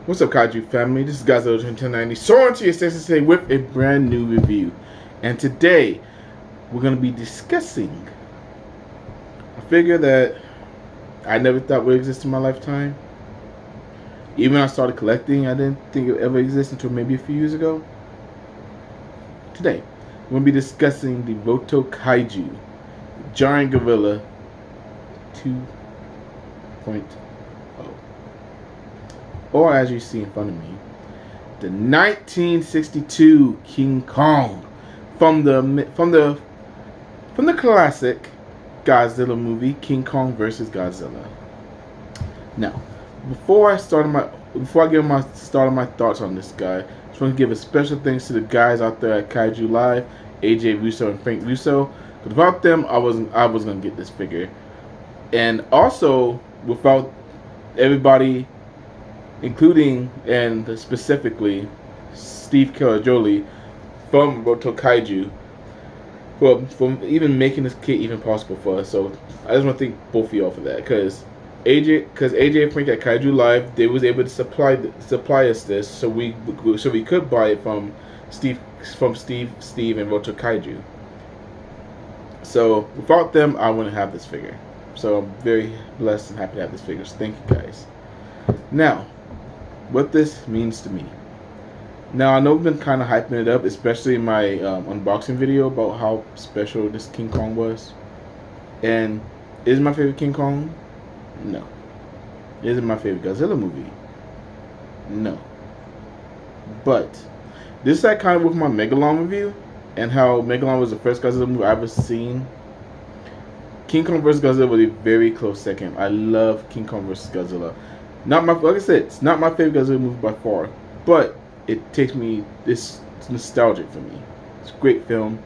What's up, kaiju family? This is Godzilla 1090. So on to your senses today with a brand new review. And today, we're going to be discussing a figure that I never thought would exist in my lifetime. Even when I started collecting, I didn't think it would ever exist until maybe a few years ago. Today, we're going to be discussing the Roto Kaiju Giant Gorilla 2.0. Or as you see in front of me, the 1962 King Kong from the classic Godzilla movie, King Kong vs. Godzilla. Now, before I give my thoughts on this guy, I just want to give a special thanks to the guys out there at Kaiju Live, AJ Russo and Frank Russo. Because without them, I wasn't gonna get this figure, and also without everybody, including and specifically Steve Carajoli from Roto Kaiju, for even making this kit even possible for us. So I just want to thank both of y'all for that, because AJ and Frank at Kaiju Live, they was able to supply us this, so we could buy it from Steve and Roto Kaiju. So without them, I wouldn't have this figure. So I'm very blessed and happy to have this figure. So thank you guys. Now, what this means to me. Now, I know I've been kind of hyping it up, especially in my unboxing video about how special this King Kong was. And is it my favorite King Kong? No. Is it my favorite Godzilla movie? No. But this is like kind of with my Megalon review, and how Megalon was the first Godzilla movie I've ever seen. King Kong vs. Godzilla was a very close second. I love King Kong vs. Godzilla. Like I said, it's not my favorite Godzilla movie by far, but it takes me, it's nostalgic for me. It's a great film.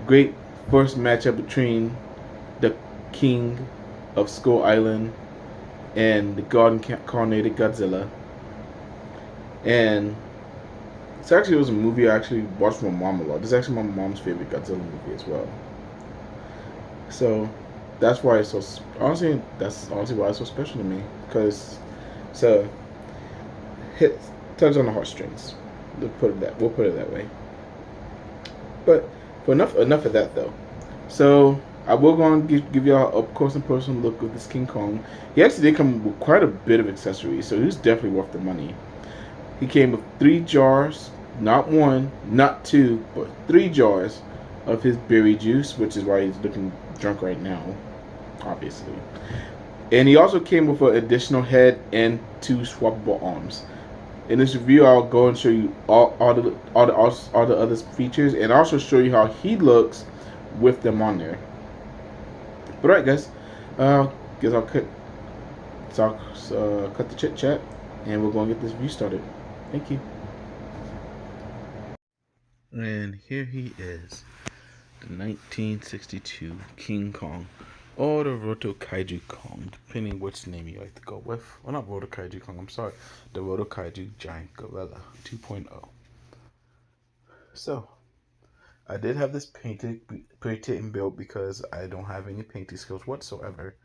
Great first matchup between the King of Skull Island and the God incarnated Godzilla. And it was a movie I actually watched with my mom a lot. This is actually my mom's favorite Godzilla movie as well. So that's why it's so, honestly, that's honestly why it's so special to me, because it's tugs on the heartstrings. We'll put it that way. But for enough of that though. So I will go and give y'all a up close and personal look of this King Kong. He actually did come with quite a bit of accessories, so he's definitely worth the money. He came with 3 jars, not 1, not 2, but 3 jars of his berry juice, which is why he's looking drunk right now, obviously. And he also came with an additional head and 2 swappable arms. In this review, I'll go and show you all the other features, and also show you how he looks with them on there. But alright, guys, guess I'll cut the chit chat, and we're going to get this review started. Thank you. And here he is, the 1962 King Kong, or the Roto Kaiju Kong, depending which name you like to go with. Well, not Roto Kaiju Kong, I'm sorry, the Roto Kaiju Giant Gorilla 2.0. So, I did have this painted and built because I don't have any painting skills whatsoever.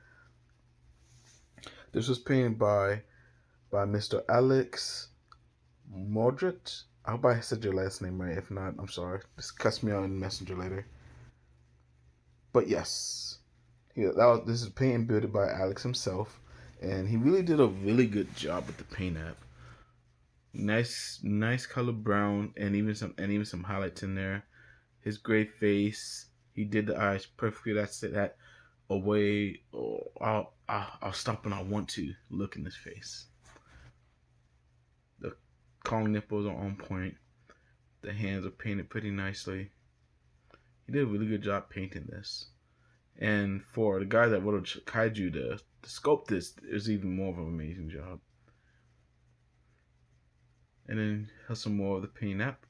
This was painted by Mr. Alex Modric. I hope I said your last name right. If not, I'm sorry. Just cuss me out in Messenger later. But yes, this is paint and built by Alex himself, and he really did a really good job with the paint app. Nice color brown, and even some highlights in there. His gray face, he did the eyes perfectly. That's that away. Oh, I'll stop when I want to look in his face. The Kong nipples are on point. The hands are painted pretty nicely. He did a really good job painting this. And for the guy that wrote Kaiju to sculpt this, is even more of an amazing job. And then has some more of the paint app.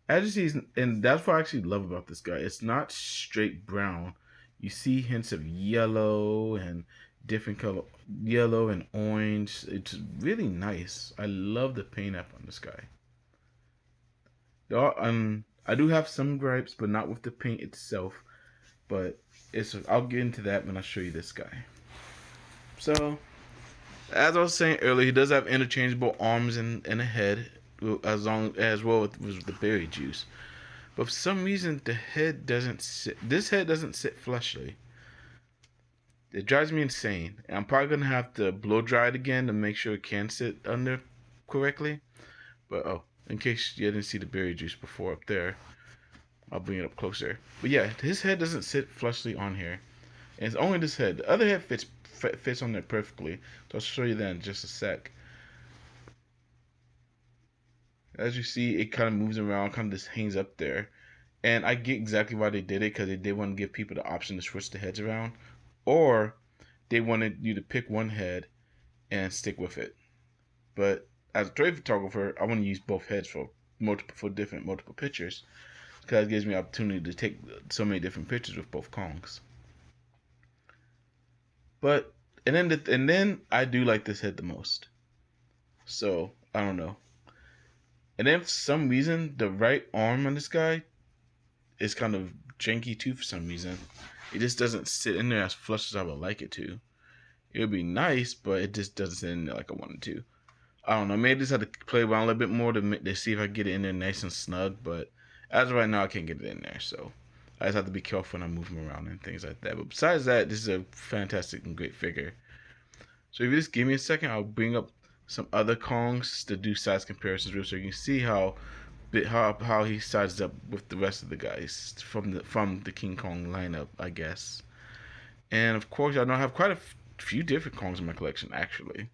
As you see, and that's what I actually love about this guy. It's not straight brown. You see hints of yellow and different color, yellow and orange. It's really nice. I love the paint app on this guy. I do have some gripes, but not with the paint itself. But I'll get into that when I show you this guy. So As I was saying earlier, he does have interchangeable arms and a head, as well with the berry juice. But for some reason, the head doesn't sit. This head doesn't sit flushly. It drives me insane. And I'm probably gonna have to blow dry it again to make sure it can sit under correctly. But oh, in case you didn't see the berry juice before up there, I'll bring it up closer. But yeah, his head doesn't sit flushly on here, and it's only this head. The other head fits on there perfectly. So I'll show you that in just a sec. As you see, it kind of moves around, kind of just hangs up there. And I get exactly why they did it, because they did want to give people the option to switch the heads around, or they wanted you to pick one head and stick with it. But as a trade photographer, I want to use both heads for multiple pictures, because it gives me opportunity to take so many different pictures with both Kongs. But and then I do like this head the most. So I don't know. And then for some reason, the right arm on this guy is kind of janky too. For some reason, it just doesn't sit in there as flush as I would like it to. It would be nice, but it just doesn't sit in there like I wanted to. I don't know. Maybe I just have to play around a little bit more to see if I can get it in there nice and snug. But as of right now, I can't get it in there. So I just have to be careful when I move them around and things like that. But besides that, this is a fantastic and great figure. So if you just give me a second, I'll bring up some other Kongs to do size comparisons with, so you can see how he sizes up with the rest of the guys from the King Kong lineup, I guess. And of course, I know I have quite a few different Kongs in my collection, actually.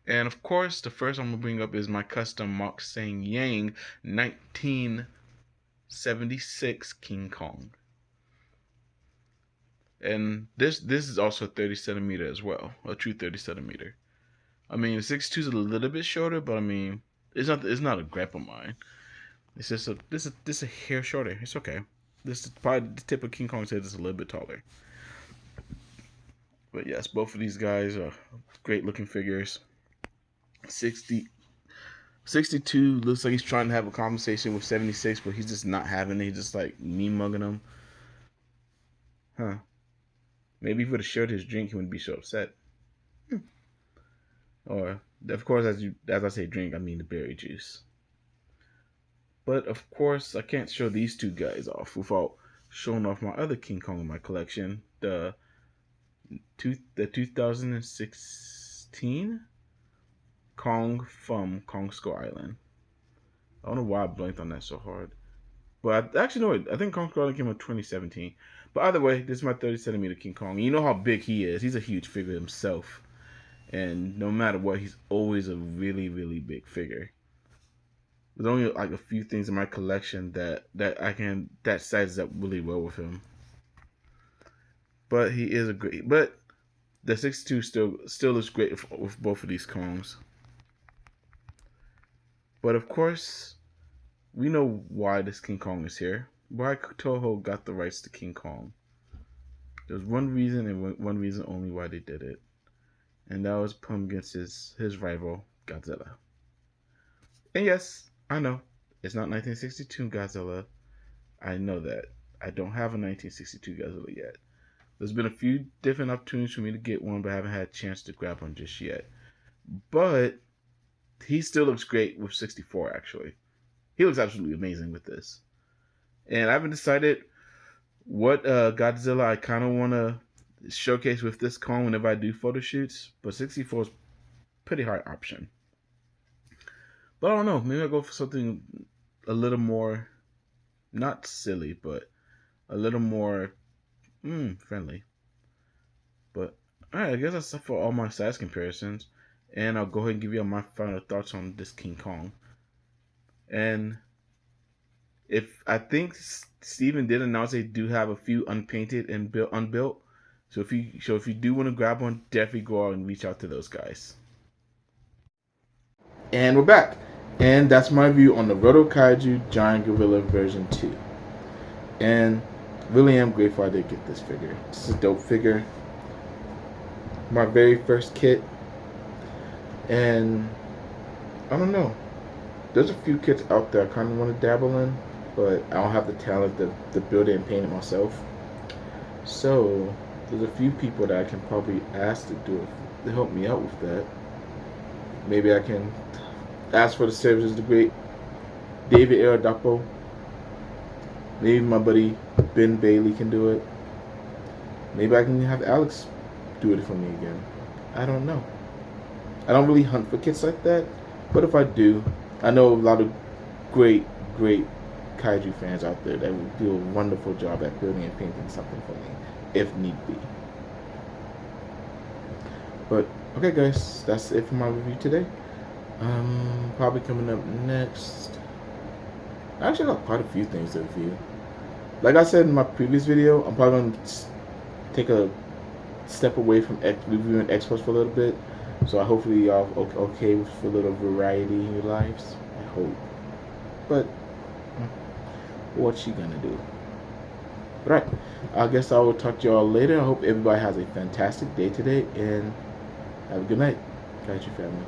And of course, the first I'm gonna bring up is my custom Mark Sang Yang 1976 King Kong. And this is also 30 centimeter as well, a true 30 centimeter. I mean, the 62 is a little bit shorter, but I mean, it's not a grip of mine. It's just a hair shorter. It's okay. This is probably the tip of King Kong's head is a little bit taller. But yes, both of these guys are great looking figures. 62 looks like he's trying to have a conversation with 76, but he's just not having it. He's just like me mugging him. Huh. Maybe if he would have shared his drink, he wouldn't be so upset. Or, of course, as I say drink, I mean the berry juice. But of course, I can't show these two guys off without showing off my other King Kong in my collection, the 2016 Kong from Kong Skull Island. I don't know why I blanked on that so hard. But actually, no, I think Kong Skull Island came out in 2017. But either way, this is my 30 centimeter King Kong. You know how big he is. He's a huge figure himself. And no matter what, he's always a really, really big figure. There's only like a few things in my collection that sizes up really well with him. But he is a great. But the 62 still looks great with both of these Kongs. But of course, we know why this King Kong is here. Why Toho got the rights to King Kong. There's one reason and one reason only why they did it. And that was put him against his rival, Godzilla. And yes, I know, it's not 1962 Godzilla. I know that. I don't have a 1962 Godzilla yet. There's been a few different opportunities for me to get one, but I haven't had a chance to grab one just yet. But he still looks great with 64, actually. He looks absolutely amazing with this. And I haven't decided what Godzilla I kind of want to showcase with this Kong whenever I do photo shoots, but 64 is a pretty hard option. But I don't know, maybe I'll go for something a little more, not silly, but a little more friendly. But alright, I guess that's for all my size comparisons, and I'll go ahead and give you my final thoughts on this King Kong. And if I think Steven did announce they do have a few unpainted and unbuilt. So if you do want to grab one, definitely go out and reach out to those guys. And we're back. And that's my view on the Roto Kaiju Giant Gorilla version 2. And really am grateful I did get this figure. This is a dope figure. My very first kit. And I don't know. There's a few kits out there I kind of want to dabble in, but I don't have the talent to build it and paint it myself. So There's a few people that I can probably ask to do it, to help me out with that. Maybe I can ask for the services of the great David Aradapo. Maybe my buddy Ben Bailey can do it. Maybe I can have Alex do it for me again. I don't know. I don't really hunt for kits like that, but if I do, I know a lot of great kaiju fans out there that will do a wonderful job at building and painting something for me, if need be. But okay, guys, that's it for my review today. Probably coming up next. I actually got quite a few things to review. Like I said in my previous video, I'm probably going to take a step away from reviewing X-Plus for a little bit. So hopefully y'all okay with a little variety in your lives. I hope. But what you gonna do? Right. I guess I will talk to y'all later. I hope everybody has a fantastic day today and have a good night. Kaiju family.